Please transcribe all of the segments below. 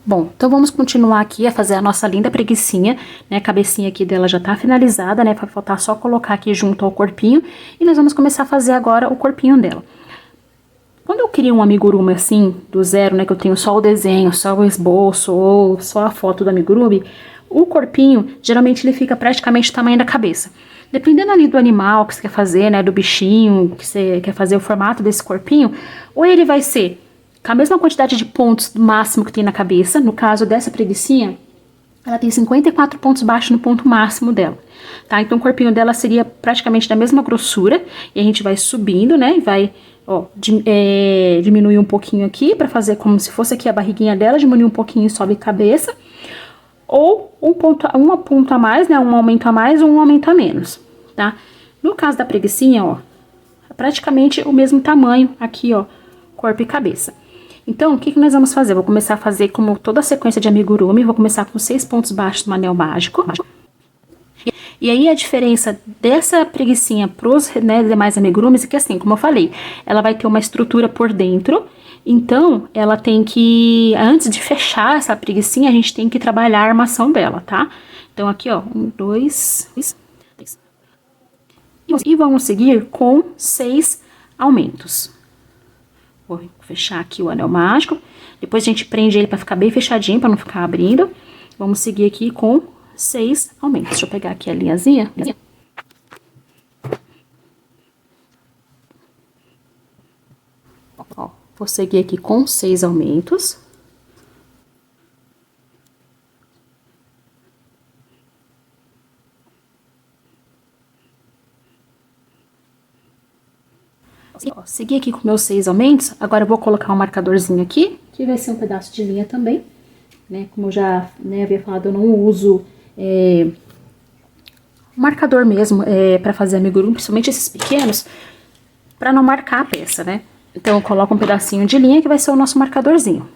Bom, então vamos continuar aqui a fazer a nossa linda preguicinha, né? A cabecinha aqui dela já tá finalizada, né? Vai faltar só colocar aqui junto ao corpinho. E nós vamos começar a fazer agora o corpinho dela. Quando eu crio um amigurumi assim, do zero, né? Que eu tenho só o desenho, só o esboço ou só a foto do amigurumi, o corpinho, geralmente ele fica praticamente o tamanho da cabeça. Dependendo ali do animal que você quer fazer, né? Do bichinho que você quer fazer o formato desse corpinho, ou ele vai ser com a mesma quantidade de pontos máximo que tem na cabeça. No caso dessa preguicinha, ela tem 54 pontos baixos no ponto máximo dela, tá? Então o corpinho dela seria praticamente da mesma grossura, e a gente vai subindo, né? E vai, ó, diminuir um pouquinho aqui, pra fazer como se fosse aqui a barriguinha dela, diminuir um pouquinho e sobe a cabeça. Ou um ponto a mais, né? Um aumento a mais ou um aumento a menos, tá? No caso da preguicinha, ó, é praticamente o mesmo tamanho aqui, ó, corpo e cabeça. Então, o que nós vamos fazer? Vou começar a fazer como toda a sequência de amigurumi, vou começar com 6 pontos baixos no anel mágico. E aí, a diferença dessa preguicinha pros, né, demais amigurumis é que, assim, como eu falei, ela vai ter uma estrutura por dentro. Então, ela tem que, antes de fechar essa preguicinha, a gente tem que trabalhar a armação dela, tá? Então, aqui, ó, 1, 2, 3. E vamos seguir com 6 aumentos. Vou fechar aqui o anel mágico. Depois a gente prende ele pra ficar bem fechadinho, pra não ficar abrindo. Vamos seguir aqui com 6 aumentos. Deixa eu pegar aqui a linhazinha. Ó, vou seguir aqui com 6 aumentos. Ó, segui aqui com meus 6 aumentos. Agora eu vou colocar um marcadorzinho aqui, que vai ser um pedaço de linha também, né? Como eu já, né, havia falado, eu não uso marcador mesmo para fazer amigurumi, principalmente esses pequenos, para não marcar a peça, né? Então eu coloco um pedacinho de linha que vai ser o nosso marcadorzinho.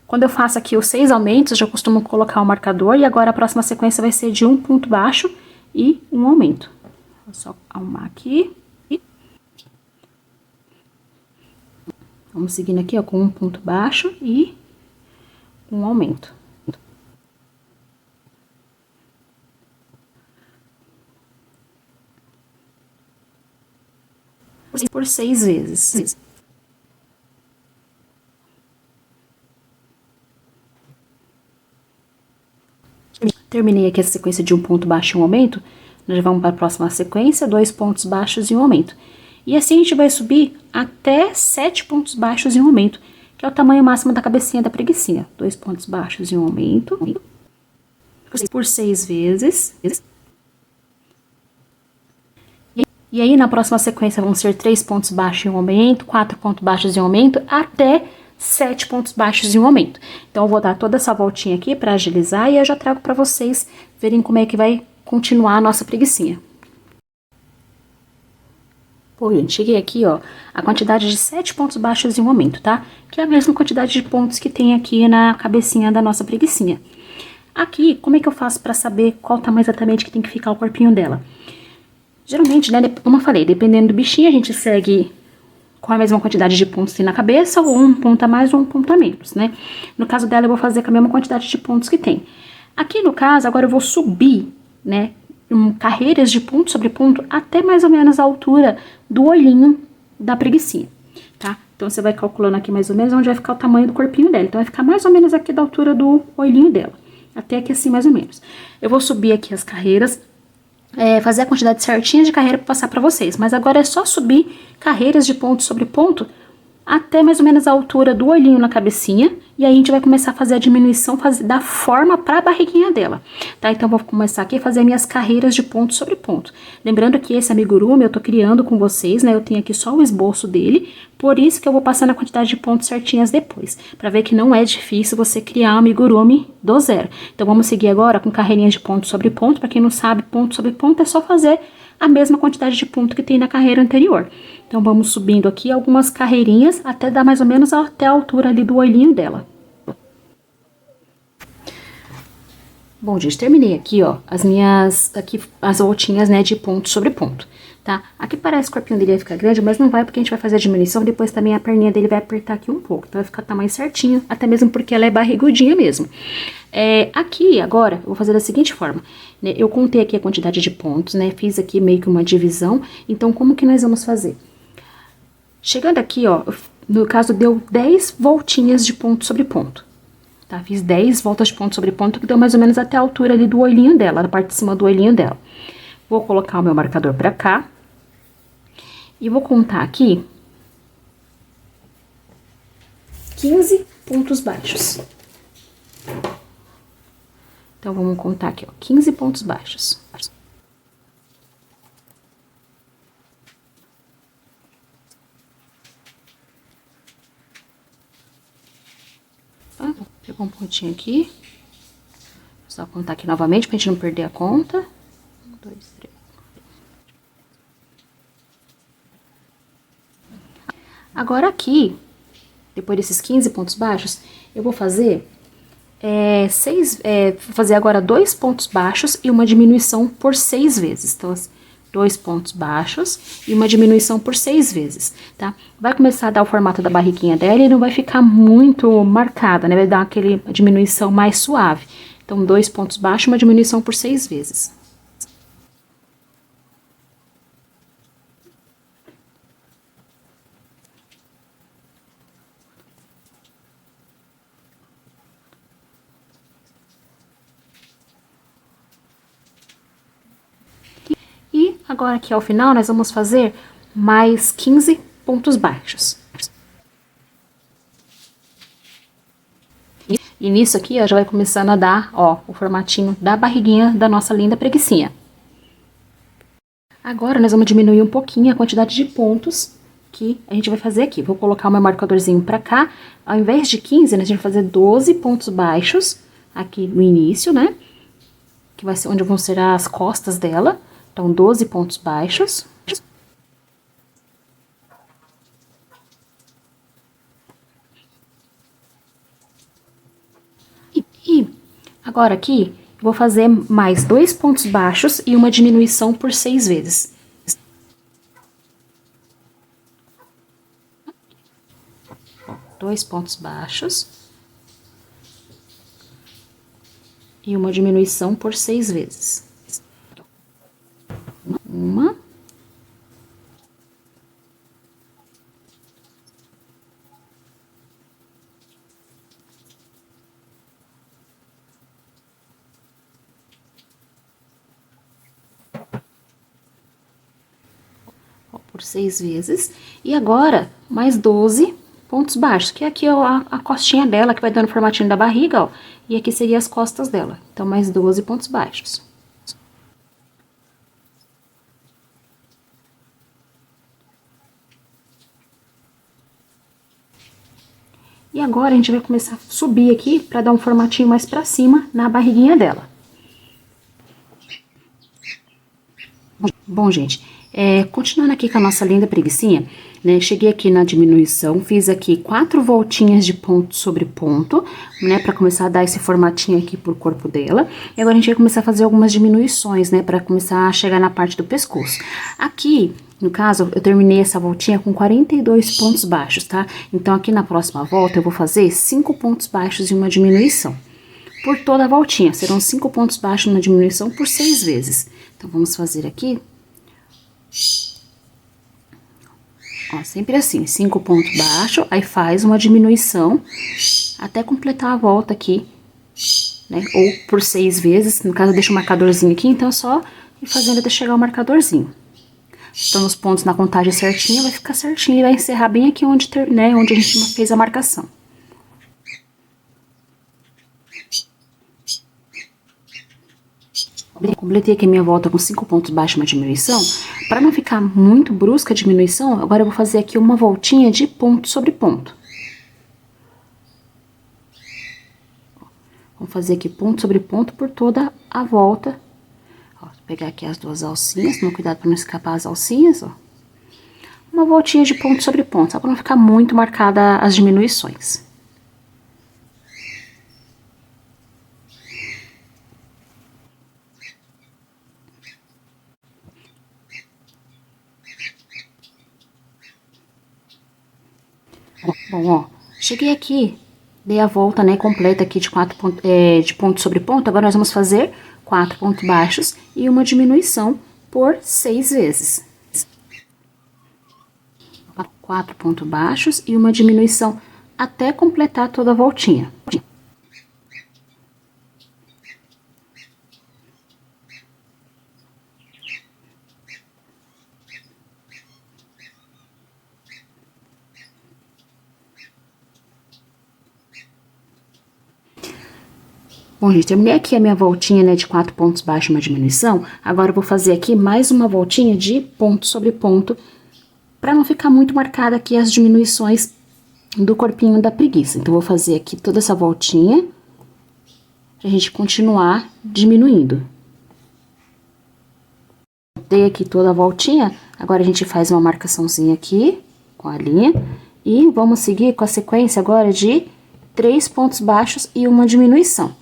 Quando eu faço aqui os 6 aumentos, eu já costumo colocar o marcador, e agora a próxima sequência vai ser de um ponto baixo e um aumento. Vou só arrumar aqui. Vamos seguindo aqui, ó, com um ponto baixo e um aumento. Por 6 vezes. Terminei aqui a sequência de um ponto baixo e um aumento. Nós já vamos para a próxima sequência, 2 pontos baixos e um aumento. E assim a gente vai subir até 7 pontos baixos e um aumento, que é o tamanho máximo da cabecinha da preguicinha. 2 pontos baixos e um aumento. Por 6 vezes. E aí, na próxima sequência, vão ser 3 pontos baixos e um aumento, 4 pontos baixos e um aumento, até 7 pontos baixos e um aumento. Então, eu vou dar toda essa voltinha aqui para agilizar, e eu já trago para vocês verem como é que vai continuar a nossa preguicinha. Pô, gente, cheguei aqui, ó, a quantidade de 7 pontos baixos e um aumento, tá? Que é a mesma quantidade de pontos que tem aqui na cabecinha da nossa preguicinha. Aqui, como é que eu faço pra saber qual tamanho exatamente que tem que ficar o corpinho dela? Geralmente, né, como eu falei, dependendo do bichinho, a gente segue com a mesma quantidade de pontos que tem na cabeça, ou um ponto a mais ou um ponto a menos, né? No caso dela, eu vou fazer com a mesma quantidade de pontos que tem. Aqui, no caso, agora eu vou subir, né, carreiras de ponto sobre ponto até mais ou menos a altura do olhinho da preguicinha, tá? Então, você vai calculando aqui mais ou menos onde vai ficar o tamanho do corpinho dela. Então, vai ficar mais ou menos aqui da altura do olhinho dela, até aqui assim mais ou menos. Eu vou subir aqui as carreiras, fazer a quantidade certinha de carreira para passar para vocês. Mas agora é só subir carreiras de ponto sobre ponto até mais ou menos a altura do olhinho na cabecinha. E aí a gente vai começar a fazer a diminuição, da forma para a barriguinha dela, tá? Então, vou começar aqui a fazer minhas carreiras de ponto sobre ponto. Lembrando que esse amigurumi eu tô criando com vocês, né? Eu tenho aqui só o esboço dele, por isso que eu vou passando a quantidade de pontos certinhas depois, para ver que não é difícil você criar um amigurumi do zero. Então, vamos seguir agora com carreirinhas de ponto sobre ponto. Para quem não sabe, ponto sobre ponto é só fazer a mesma quantidade de ponto que tem na carreira anterior. Então, vamos subindo aqui algumas carreirinhas até dar mais ou menos até a altura ali do olhinho dela. Bom, gente, terminei aqui, ó, as voltinhas, né, de ponto sobre ponto, tá? Aqui parece que o corpinho dele vai ficar grande, mas não vai, porque a gente vai fazer a diminuição, depois também a perninha dele vai apertar aqui um pouco, então vai ficar o tamanho certinho, até mesmo porque ela é barrigudinha mesmo. Aqui, agora, eu vou fazer da seguinte forma, né? Eu contei aqui a quantidade de pontos, né? Fiz aqui meio que uma divisão, então como que nós vamos fazer? Chegando aqui, ó, no caso deu 10 voltinhas de ponto sobre ponto, tá? Fiz 10 voltas de ponto sobre ponto, que deu mais ou menos até a altura ali do olhinho dela, na parte de cima do olhinho dela. Vou colocar o meu marcador pra cá. E vou contar aqui 15 pontos baixos. Então, vamos contar aqui, ó, 15 pontos baixos. Vou pegar um pontinho aqui. Só contar aqui novamente pra gente não perder a conta. 1, 2, 3. Agora aqui, depois desses 15 pontos baixos, eu vou fazer vou fazer agora 2 pontos baixos e uma diminuição por 6 vezes. Então, 2 pontos baixos e uma diminuição por 6 vezes, tá? Vai começar a dar o formato da barriguinha dela e não vai ficar muito marcada, né? Vai dar aquele diminuição mais suave. Então, 2 pontos baixos e uma diminuição por 6 vezes. E agora aqui ao final nós vamos fazer mais 15 pontos baixos. E nisso aqui, ó, já vai começando a dar, ó, o formatinho da barriguinha da nossa linda preguicinha. Agora nós vamos diminuir um pouquinho a quantidade de pontos que a gente vai fazer aqui. Vou colocar o meu marcadorzinho pra cá. Ao invés de 15, né, a gente vai fazer 12 pontos baixos aqui no início, né? Que vai ser onde vão ser as costas dela. Então, 12 pontos baixos. E agora aqui, eu vou fazer mais 2 pontos baixos e uma diminuição por 6 vezes. Dois pontos baixos e uma diminuição por 6 vezes. Uma. Por 6 vezes. E agora, mais 12 pontos baixos, que aqui é a costinha dela, que vai dando o formatinho da barriga, ó. E aqui seria as costas dela. Então, mais 12 pontos baixos. E agora, a gente vai começar a subir aqui, pra dar um formatinho mais pra cima na barriguinha dela. Bom, gente, continuando aqui com a nossa linda preguicinha, né, cheguei aqui na diminuição, fiz aqui 4 voltinhas de ponto sobre ponto, né, pra começar a dar esse formatinho aqui pro corpo dela. E agora a gente vai começar a fazer algumas diminuições, né, pra começar a chegar na parte do pescoço. Aqui, no caso, eu terminei essa voltinha com 42 pontos baixos, tá? Então, aqui na próxima volta, eu vou fazer 5 pontos baixos e uma diminuição. Por toda a voltinha, serão 5 pontos baixos e uma diminuição por 6 vezes. Então, vamos fazer aqui. Ó, sempre assim, 5 pontos baixos, aí faz uma diminuição até completar a volta aqui, né? Ou por 6 vezes, no caso eu deixo o marcadorzinho aqui, então é só ir fazendo até chegar o marcadorzinho. Então, os pontos na contagem certinha, vai ficar certinho e vai encerrar bem aqui onde, né, onde a gente fez a marcação. Completei aqui a minha volta com 5 pontos baixos, uma diminuição. Para não ficar muito brusca a diminuição, agora eu vou fazer aqui uma voltinha de ponto sobre ponto. Vamos fazer aqui ponto sobre ponto por toda a volta. Ó, vou pegar aqui as duas alcinhas, tomar cuidado para não escapar as alcinhas, ó. Uma voltinha de ponto sobre ponto, só para não ficar muito marcada as diminuições. Bom, ó, cheguei aqui, dei a volta, né, completa aqui de de ponto sobre ponto. Agora nós vamos fazer 4 pontos baixos e uma diminuição por 6 vezes. 4 pontos baixos e uma diminuição até completar toda a voltinha. Bom, gente, terminei aqui a minha voltinha, né, de 4 pontos baixos e uma diminuição. Agora eu vou fazer aqui mais uma voltinha de ponto sobre ponto, para não ficar muito marcada aqui as diminuições do corpinho da preguiça. Então, vou fazer aqui toda essa voltinha, pra gente continuar diminuindo. Dei aqui toda a voltinha, agora a gente faz uma marcaçãozinha aqui, com a linha, e vamos seguir com a sequência agora de 3 pontos baixos e uma diminuição,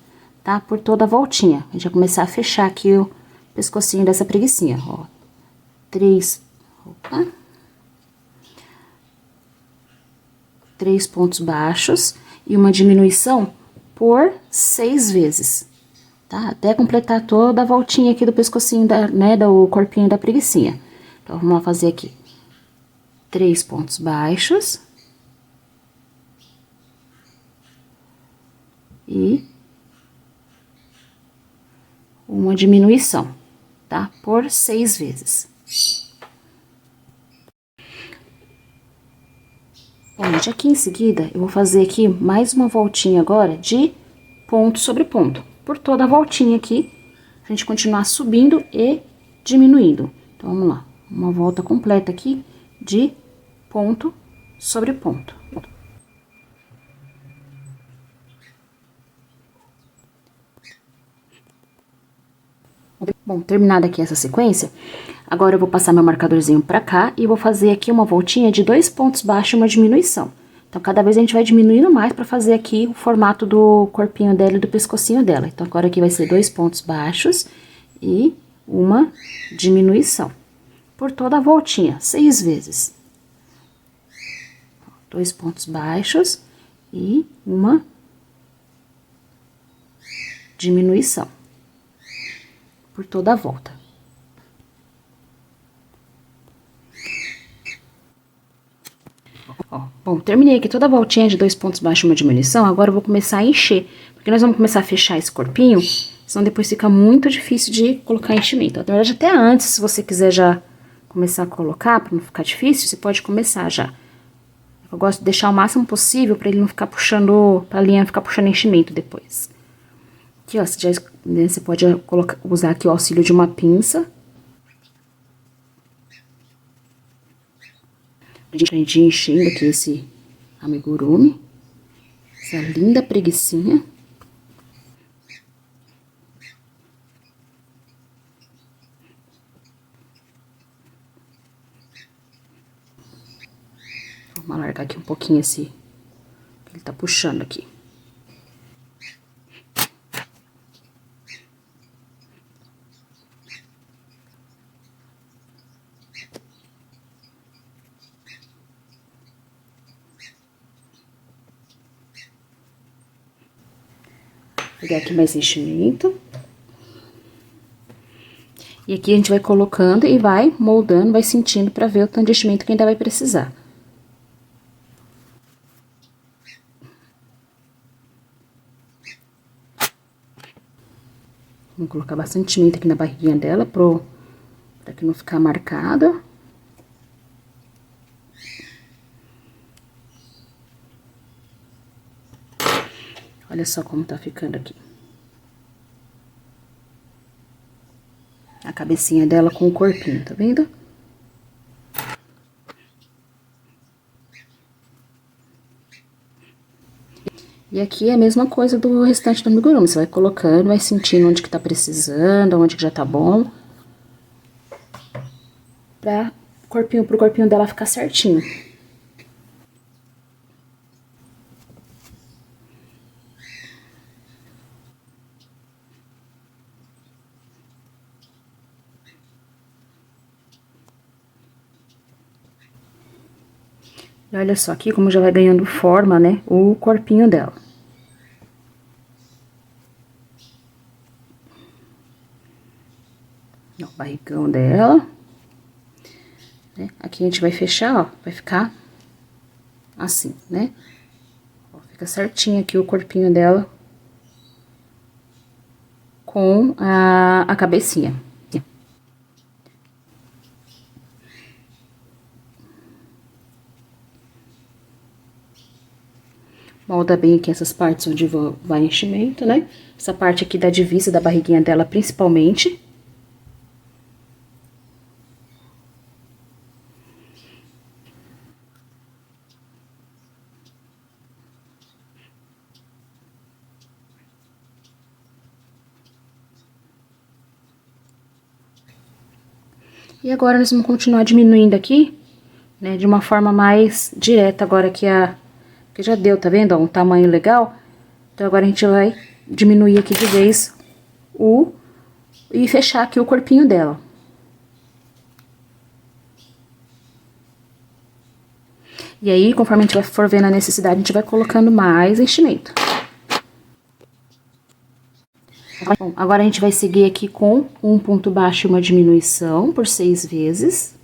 tá? Por toda a voltinha. A gente vai começar a fechar aqui o pescocinho dessa preguicinha, ó. 3 pontos baixos e uma diminuição por 6 vezes, tá? Até completar toda a voltinha aqui do pescocinho, do corpinho da preguicinha. Então, vamos lá fazer aqui 3 pontos baixos e uma diminuição, tá? Por 6 vezes. Bom, gente, aqui em seguida, eu vou fazer aqui mais uma voltinha agora de ponto sobre ponto. Por toda a voltinha aqui, a gente continuar subindo e diminuindo. Então, vamos lá. Uma volta completa aqui de ponto sobre ponto. Bom, terminada aqui essa sequência, agora eu vou passar meu marcadorzinho pra cá e vou fazer aqui uma voltinha de 2 pontos baixos e uma diminuição. Então, cada vez a gente vai diminuindo mais pra fazer aqui o formato do corpinho dela e do pescocinho dela. Então, agora aqui vai ser 2 pontos baixos e uma diminuição. Por toda a voltinha, 6 vezes. 2 pontos baixos e uma diminuição. Por toda a volta. Ó, bom, terminei aqui toda a voltinha de 2 pontos baixos e uma diminuição, agora eu vou começar a encher, porque nós vamos começar a fechar esse corpinho, senão depois fica muito difícil de colocar enchimento. Na verdade, até antes, se você quiser já começar a colocar, pra não ficar difícil, você pode começar já. Eu gosto de deixar o máximo possível pra ele não ficar puxando, pra linha não ficar puxando enchimento depois. Aqui, ó, você pode usar aqui o auxílio de uma pinça. A gente enchendo aqui esse amigurumi. Essa linda preguicinha. Vamos alargar aqui um pouquinho esse... Ele tá puxando aqui. Pegar aqui mais enchimento. E aqui a gente vai colocando e vai moldando, vai sentindo pra ver o tanto de enchimento que ainda vai precisar. Vamos colocar bastante enchimento aqui na barriguinha dela pra que não ficar marcada. Olha só como tá ficando aqui. A cabecinha dela com o corpinho, tá vendo? E aqui é a mesma coisa do restante do amigurumi. Você vai colocando, vai sentindo onde que tá precisando, onde que já tá bom. Pro corpinho dela ficar certinho. E olha só aqui como já vai ganhando forma, né, o corpinho dela. Ó, o barrigão dela. Né? Aqui a gente vai fechar, ó, vai ficar assim, né? Ó, fica certinho aqui o corpinho dela com a cabecinha. Molda bem aqui essas partes onde vai enchimento, né? Essa parte aqui da divisa da barriguinha dela, principalmente. E agora nós vamos continuar diminuindo aqui, né? De uma forma mais direta agora que já deu, tá vendo? Ó, um tamanho legal. Então agora a gente vai diminuir aqui de vez e fechar aqui o corpinho dela. E aí, conforme a gente for vendo a necessidade, a gente vai colocando mais enchimento. Bom, agora a gente vai seguir aqui com um ponto baixo e uma diminuição por 6 vezes.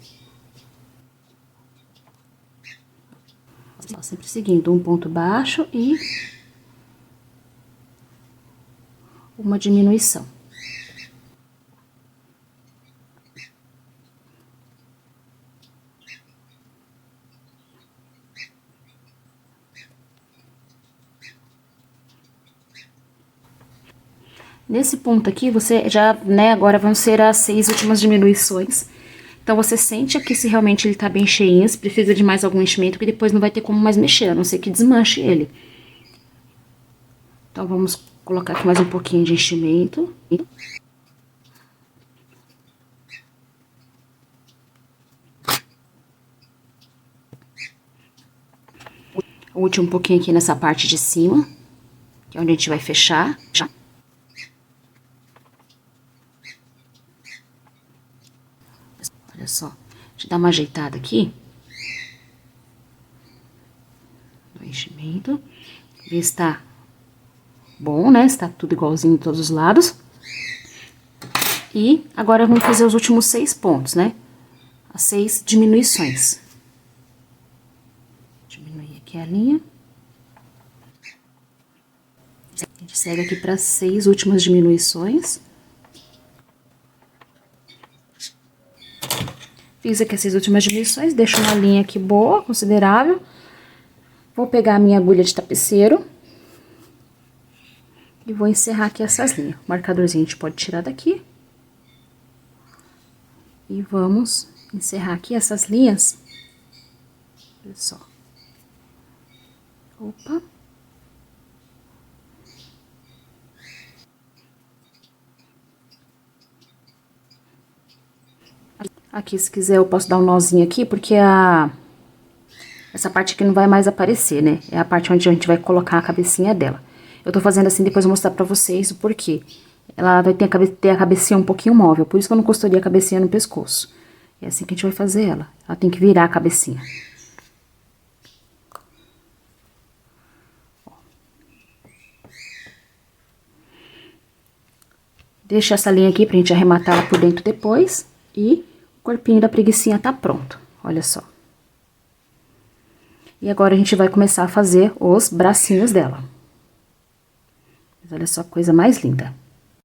Sempre seguindo um ponto baixo e uma diminuição. Nesse ponto aqui, você já, né, agora vão ser as 6 últimas diminuições. Então, você sente aqui se realmente ele tá bem cheinho, se precisa de mais algum enchimento, que depois não vai ter como mais mexer, a não ser que desmanche ele. Então, vamos colocar aqui mais um pouquinho de enchimento. O último pouquinho aqui nessa parte de cima, que é onde a gente vai fechar. Olha só, deixa eu dar uma ajeitada aqui. No enchimento. Ver se tá bom, né? Se tá tudo igualzinho em todos os lados. E agora vamos fazer os últimos 6 pontos, né? As 6 diminuições. Diminuir aqui a linha. A gente segue aqui para as 6 últimas diminuições. Fiz aqui essas últimas diminuições, deixo uma linha aqui boa, considerável. Vou pegar a minha agulha de tapeceiro. E vou encerrar aqui essas linhas. O marcadorzinho a gente pode tirar daqui. E vamos encerrar aqui essas linhas. Olha só. Opa. Aqui, se quiser, eu posso dar um nozinho aqui, porque essa parte aqui não vai mais aparecer, né? É a parte onde a gente vai colocar a cabecinha dela. Eu tô fazendo assim, depois eu vou mostrar pra vocês o porquê. Ela vai ter a cabecinha um pouquinho móvel, por isso que eu não costurei a cabecinha no pescoço. É assim que a gente vai fazer ela. Ela tem que virar a cabecinha. Deixa essa linha aqui pra gente arrematar ela por dentro depois. E o corpinho da preguicinha tá pronto. Olha só. E agora a gente vai começar a fazer os bracinhos dela. Mas olha só a coisa mais linda.